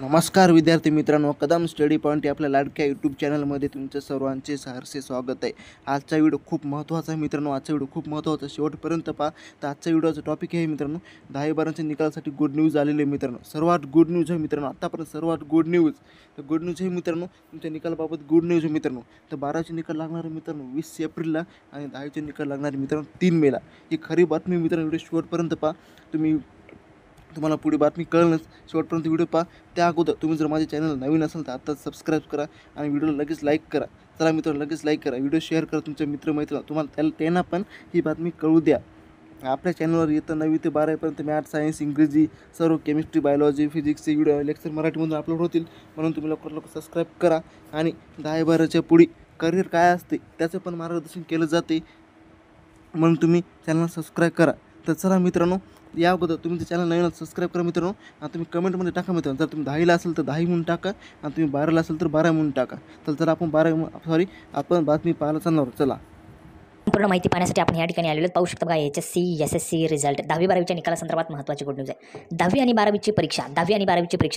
नमस्कार विद्यार्थी मित्रांनो, कदम स्टडी पॉईंट या आपल्या लाडक्या यूट्यूब चॅनलमध्ये तुमचं सर्वांचे सहर्षे स्वागत आहे। आजचा व्हिडिओ खूप महत्त्वाचा आहे मित्रांनो। आजचा व्हिडिओ खूप महत्त्वाचा, शेवटपर्यंत पहा। तर आजच्या व्हिडिओचा टॉपिक आहे मित्रांनो, 10-12च्या निकालासाठी गुड न्यूज आलेली आहे मित्रांनो। सर्वात गुड न्यूज आहे मित्रांनो, आतापर्यंत सर्वात गुड न्यूज। तर गुड न्यूज आहे मित्रांनो, तुमच्या निकालाबाबत गुड न्यूज आहे मित्रांनो। तर 12चे निकाल लागणार आहे मित्रांनो 20 एप्रिलला आणि 10चे निकाल लागणार आहे मित्रांनो 3 मेला। ही खरी बातमी मित्रांनो, व्हिडिओ शेवटपर्यंत पहा। तुम्हाला पुढे बातमी कळलंच, शेवटपर्यंत व्हिडिओ पहा। त्या अगोदर तुम्ही जर माझ्या चॅनल नवीन असाल तर आता सबस्क्राईब करा आणि व्हिडिओला लगेच लाईक करा। चला मित्रांनो, लगेच लाईक करा, व्हिडिओ शेअर करा तुमच्या मित्रमैत्रिणीला, तुम्हाला त्यांना पण ही बातमी कळू द्या। आपल्या चॅनलवर येतं 9वी ते 12वीपर्यंत मॅथ्स, सायन्स, इंग्रजी, सर्व केमिस्ट्री, बायोलॉजी, फिजिक्सचे व्हिडिओ लेक्चर मराठीमधून अपलोड होतील। म्हणून तुम्ही लवकर सबस्क्राईब करा आणि 10-12च्या पुढे करिअर काय असते त्याचं पण मार्गदर्शन केलं जाते, म्हणून तुम्ही चॅनल सबस्क्राईब करा। तर चला मित्रांनो, या अगोदर तुम्ही ते चॅनल नवीन सबस्क्राईब करा मित्रांनो आणि तुम्ही कमेंटमध्ये टाका मित्रांनो, जर तुम्ही 10ला असेल तर 10 म्हणून टाका आणि तुम्ही 12ला असेल तर 12 म्हणून टाका। तर चला आपण बातमी पाहायला चालणार। चला, पूर्ण माहिती पाहण्यासाठी आपण या ठिकाणी आलेलो पाहू शकता बघा, HSC SSC रिझल्ट 10वी-12वीच्या निकालासंदर्भात महत्त्वाची गुड न्यूज आहे। 10वी आणि 12वीची परीक्षा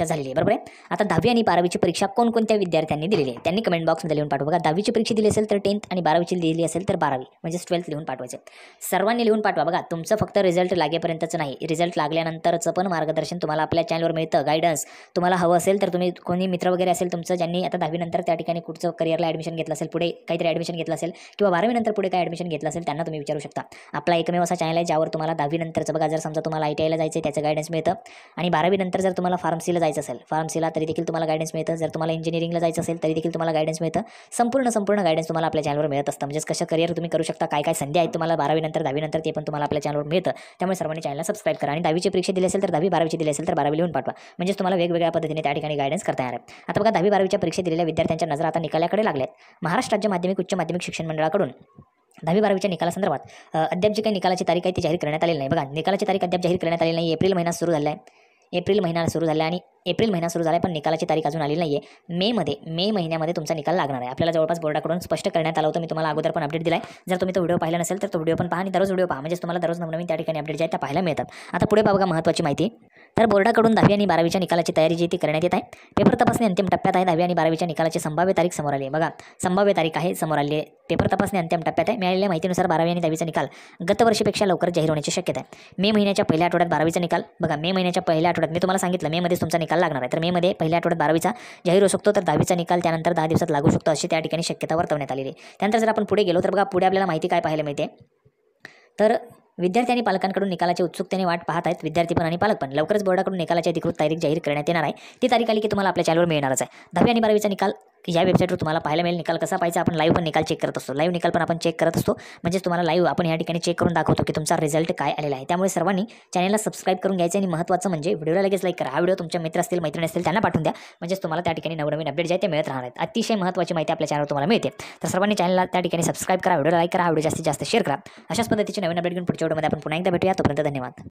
झालेली आहे, बरोबर आहे। आता 10वी आणि 12वीची परीक्षा कोणकोणत्या विद्यार्थ्यांनी दिलेली आहे त्यांनी कमेंट बॉक्समध्ये लिहून पाठवा। बघा, 10वीची परीक्षा दिली असेल तर 10th आणि 12वीची दिली असेल तर 12वी म्हणजे 12th लिहून पाठवायचे। सर्वांनी लिहून पाठवा। बघा, तुमचं फक्त रिझल्ट लागेपर्यंतच नाही, रिझल्ट लागल्यानंतरचं पण मार्गदर्शन तुम्हाला आपल्या चॅनलवर मिळतं। गायडन्स तुम्हाला हवं असेल तर तुम्ही कोणी मित्र वगैरे असेल तुमचं ज्यांनी आता 10वी नंतर त्या ठिकाणी कुठचं करिअरला ॲडमिशन घेतलं असेल, पुढे काहीतरी ॲडमिशन घेतलं असेल किंवा 12वी नंतर पुढे काय ॲडमिशन घेतलं असेल त्यांना तुम्ही विचारू शकता। आपला एकमेव असा चॅनल आहे ज्यावर तुम्हाला 10वी नंतरचं, बघा, जर समजा तुम्हाला ITIला जायचं आहे त्याचं गायडन्स मिळतं आणि 12वी नंतर जर तुम्हाला फार्मसीला जायचं असेल फार्मसीला तरी देखील तुम्हाला गायडन्स मिळतं। जर तुम्हाला इंजिनिअरिंगला जायचं असेल तरी देखील तुम्हाला गायडन्स मिळतं। संपूर्ण गायडन्स तुम्हाला आपल्या चॅनलवर मिळत असतं। म्हणजे कसं करिअर तुम्ही करू शकता, काय काय संधी आहेत तुम्हाला 12वी नंतर 10वी नंतर ते पण तुम्हाला आपल्या चॅनलवर मिळतं। त्यामुळे सर्वांनी चॅनलला सबस्क्राईब करा आणि 10वीची परीक्षा दिली असेल तर 10वी, 12वीची दिली असेल तर 12वी लिहून पाठवा, म्हणजे तुम्हाला वेगवेगळ्या पद्धतीने त्या ठिकाणी गायडन्स करता येणार आहे। आता बघा, 10वी-12वीच्या परीक्षा दिलेल्या विद्यार्थ्यांच्या नजर आता निकालाकडे लागल्या आहेत। महाराष्ट्र राज्य माध्यमिक उच्च माध्यमिक शिक्षण मंडळाकडून 10वी-12वीच्या निकालासंदर्भात अद्याप जी काही निकालाची तारीख आहे ती जाहीर करण्यात आलेली नाही। बघा, निकालाची तारीख अद्याप जाहीर करण्यात आलेली नाही। एप्रिल महिना सुरू झाला आहे आणि एप्रिल महिना सुरू झाला आहे, पण निकालाची तारीख अजून आलेली नाही आहे। मे महिन्यामध्ये तुमचा निकाल लागणार आहे। आपल्याला जवळपास बोर्डाकडून स्पष्ट करण्यात आलं होतं, मी तुम्हाला अगोदर पण अपडेट दिला आहे। जर तुम्ही तो व्हिडिओ पाहिला नसेल तर तो व्हिडिओ पण पहा आणि दररोज व्हिडिओ पहा, म्हणजे तुम्हाला दररोज नवनवीन त्या ठिकाणी अपडेट जे आहेत त्या पाहायला मिळतात। आता पुढे बघा महत्त्वाची माहिती, तर बोर्डाकडून 10वी आणि 12वीच्या निकालाची तयारी जी ती करण्यात येत आहे। पेपर तपासणी अंतिम टप्प्यात आहे। 10वी आणि 12वीच्या निकालाची संभाव्य तारीख समोर आली आहे। बघा, संभाव्य तारीख आहे समोर आली आहे। पेपर तपासणी अंतिम टप्प्यात आहे। मिळालेल्या माहितीनुसार 12वी आणि 10वीचा निकाल गतवर्षीपेक्षा लवकर जाहीर होण्याची शक्यता आहे। मे महिन्याच्या पहिल्या आठवड्यात 12वीचा निकाल, बघा, मे महिन्याच्या पहिल्या आठवड्यात, मी तुम्हाला सांगितलं मे मध्येच तुमचा निकाल लागणार आहे, तर मे मध्ये पहिल्या आठवड्यात 12वीचा जाहीर होऊ शकतो, तर 10वीचा निकाल त्यानंतर 10 दिवसात लागू शकतो अशी त्या ठिकाणी शक्यता वर्तवण्यात आलेली आहे। त्यानंतर जर आपण पुढे गेलो तर बघा, पुढे आपल्याला माहिती काय पाहायला मिळते, तर विद्यार्थी आणि पालकांकडून निकालाची उत्सुकतेने वाट पाहत आहेत। विद्यार्थी पण आणि पालक पण। लवकरच बोर्डाकडून निकालाची अधिकृत तारीख जाहीर करण्यात येणार आहे। ती तारीख आली की तुम्हाला आपल्या चॅनलवर मिळणारच आहे। 10वी आणि 12वीचा निकाल या वेबसाईटवर तुम्हाला पाहायला मिळेल। निकाल कसा पाहायचा, आपण लाईव्ह पण निकाल चेक करत असतो। लाईव्ह निकाल पण आपण चेक करत असतो, म्हणजेच तुम्हाला लाईव्ह आपण या ठिकाणी चेक करून दाखवतो की तुमचा रिझल्ट काय आलेला आहे। त्यामुळे सर्वांनी चॅनलला सबस्क्राईब करून घ्यायचं आणि महत्त्वाचं म्हणजे व्हिडिओला लगेच लाईक करा। हा व्हिडिओ तुमच्या मित्र असतील, मैत्रिणी असतील त्यांना पाठवून द्या, म्हणजेच तुम्हाला त्या ठिकाणी नवनवीन अपडेट जे आहे ते मिळत राहणार आहेत। अतिशय महत्त्वाची माहिती आपल्या चॅनलवर तुम्हाला मिळते। तर सर्वांनी चॅनलला त्या ठिकाणी सबस्क्राईब करा, व्हिडिओला लाईक करा, हा व्हिडिओ जास्तीत जास्त शेअर करा। अशाच पद्धतीचे नवीन अपडेट घेऊन पुढच्या व्हिडिओमध्ये आपण पुन्हा एकदा भेटूया। तोपर्यंत धन्यवाद।